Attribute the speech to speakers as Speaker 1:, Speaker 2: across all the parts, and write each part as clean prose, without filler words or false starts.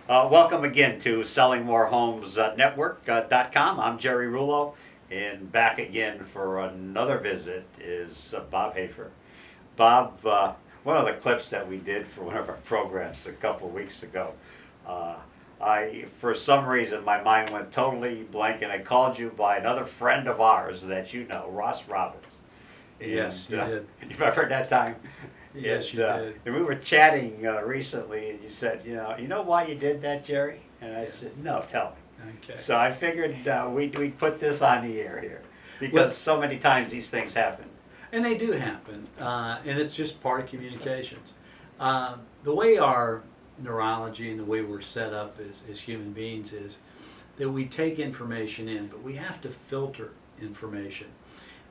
Speaker 1: Welcome again to SellingMoreHomes.network.com. I'm Jerry Rulo, and back again for another visit is Bob Hafer. Bob, one of the clips that we did for one of our programs a couple weeks ago, for some reason, my mind went totally blank, and I called you by another friend of ours that you know, Ross Robbins.
Speaker 2: Yes, you did.
Speaker 1: You remember that time?
Speaker 2: Yes, you did.
Speaker 1: And we were chatting recently, and you said, you know why you did that, Jerry? And I
Speaker 2: Yes.
Speaker 1: said, no, tell me.
Speaker 2: Okay.
Speaker 1: So I figured we'd put this on the air here because
Speaker 2: Well-
Speaker 1: so many times these things happen.
Speaker 2: And they do happen, and it's just part of communications. The way our neurology and the way we're set up as human beings is that we take information in, but we have to filter information.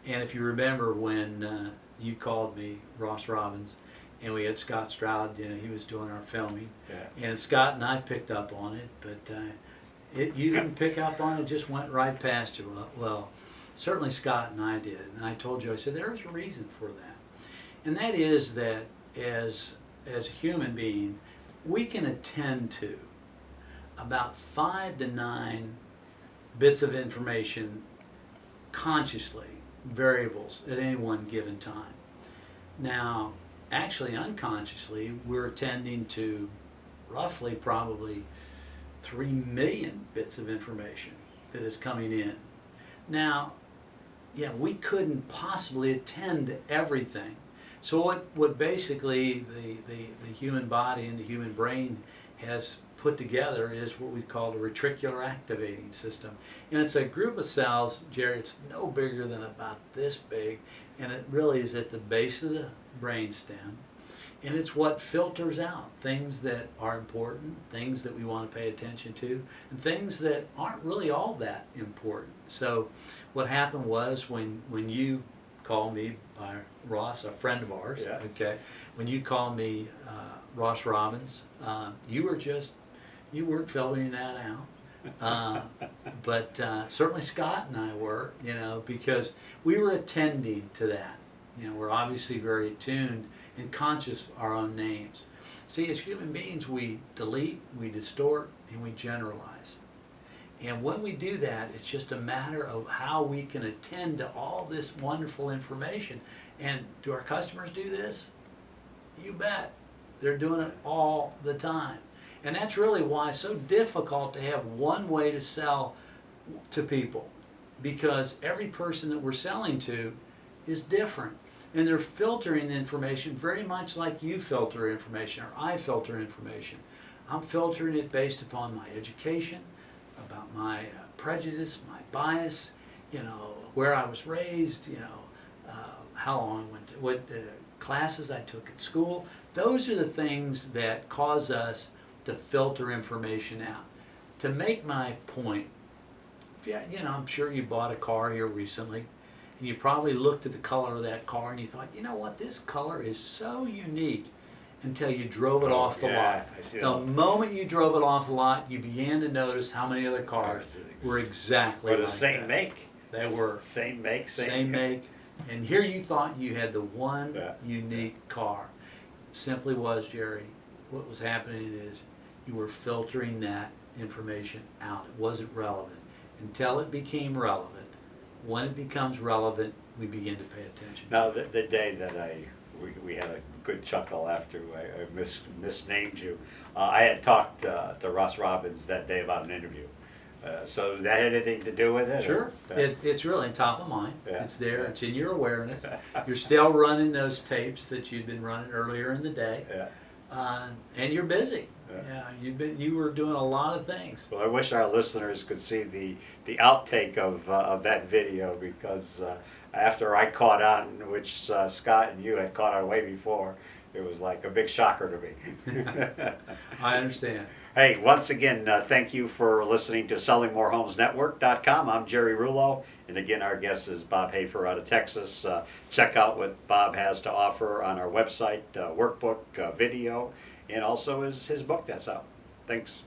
Speaker 2: And if you remember when you called me, Ross Robbins, and we had Scott Stroud, he was doing our filming,
Speaker 1: Yeah.
Speaker 2: and Scott and I picked up on it, but you didn't pick up on it, just went right past you. Well, certainly Scott and I did, and I told you, I said, there's a reason for that. And that is that as a human being, we can attend to about 5 to 9 bits of information consciously, variables at any one given time. Now, actually unconsciously, we're attending to roughly probably 3 million bits of information that is coming in. Now, we couldn't possibly attend to everything. So what basically the human body and the human brain has put together is what we call the retricular activating system. And it's a group of cells, Jerry, it's no bigger than about this big, and it really is at the base of the brainstem. And it's what filters out things that are important, things that we want to pay attention to, and things that aren't really all that important. So what happened was when you called me by Ross, a friend of ours,
Speaker 1: Yeah.
Speaker 2: okay, when you called me Ross Robbins, you weren't filtering that out. But certainly Scott and I were, because we were attending to that. We're obviously very attuned and conscious of our own names. See, as human beings, we delete, we distort, and we generalize. And when we do that, it's just a matter of how we can attend to all this wonderful information. And do our customers do this? You bet. They're doing it all the time. And that's really why it's so difficult to have one way to sell to people, because every person that we're selling to is different. And they're filtering the information very much like you filter information or I filter information. I'm filtering it based upon my education, about my prejudice, my bias, where I was raised, how long I went to, what classes I took at school. Those are the things that cause us to filter information out. To make my point, I'm sure you bought a car here recently, and you probably looked at the color of that car and you thought, what, this color is so unique, until you drove it off the lot.
Speaker 1: I see
Speaker 2: The
Speaker 1: that.
Speaker 2: moment you drove it off the lot, you began to notice how many other cars were exactly
Speaker 1: Or the
Speaker 2: like
Speaker 1: same
Speaker 2: that.
Speaker 1: make.
Speaker 2: They were
Speaker 1: Same make,
Speaker 2: same make, and here you thought you had the one
Speaker 1: Yeah.
Speaker 2: unique car. Simply was, Jerry, what was happening is you were filtering that information out. It wasn't relevant until it became relevant. When it becomes relevant, we begin to pay attention.
Speaker 1: Now, the day that we had a good chuckle after I misnamed you, I had talked to Ross Robbins that day about an interview. So that had anything to do with it?
Speaker 2: Sure.
Speaker 1: Or-
Speaker 2: It's really top of mind.
Speaker 1: Yeah.
Speaker 2: It's there. It's in your awareness. You're still running those tapes that you'd been running earlier in the day,
Speaker 1: Yeah.
Speaker 2: and you're busy.
Speaker 1: Yeah.
Speaker 2: You were doing a lot of things.
Speaker 1: Well, I wish our listeners could see the outtake of that video, because after I caught on, which Scott and you had caught on way before, it was like a big shocker to me.
Speaker 2: I understand.
Speaker 1: Hey, once again, thank you for listening to SellingMoreHomesNetwork.com. I'm Jerry Rulo, and again, our guest is Bob Hafer out of Texas. Check out what Bob has to offer on our website, workbook, video, and also his book that's out. Thanks.